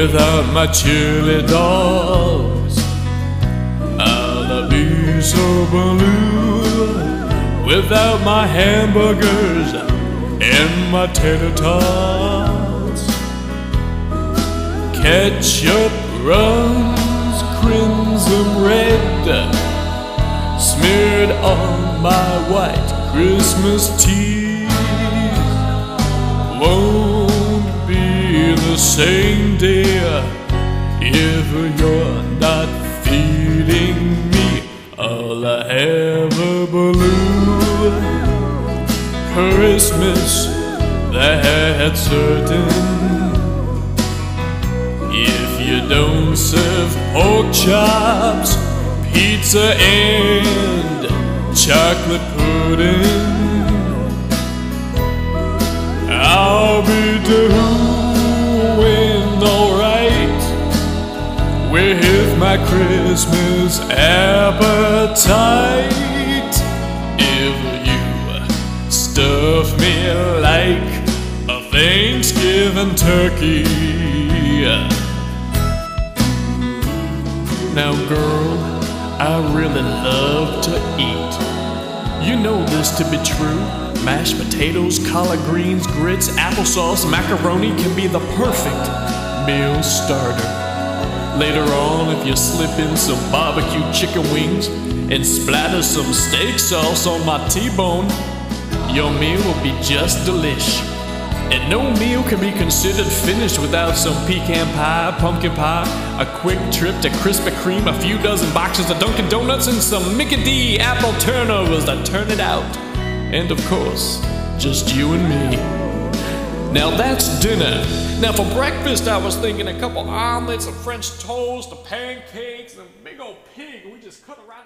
without my chili dogs. I'll be so blue without my hamburgers and my tater tots. Ketchup runs crimson red, smeared on my white Christmas teeth. Won't be the same day if you're not feeding me. I'll have a blue Christmas, that's certain. If you don't serve pork chops, pizza and chocolate pudding, I'll be doing alright with my Christmas appetite. If you stuff me like a Thanksgiving turkey. Now girl, I really love to eat. You know this to be true. Mashed potatoes, collard greens, grits, applesauce, macaroni can be the perfect meal starter. Later on, if you slip in some barbecue chicken wings and splatter some steak sauce on my T-bone, your meal will be just delish. And no meal can be considered finished without some pecan pie, pumpkin pie, a quick trip to Krispy Kreme, a few dozen boxes of Dunkin' Donuts, and some Mickey D apple turnovers to turn it out. And of course, just you and me. Now that's dinner. Now for breakfast, I was thinking a couple omelets, some French toast, a pancakes, and a big old pig we just cut around.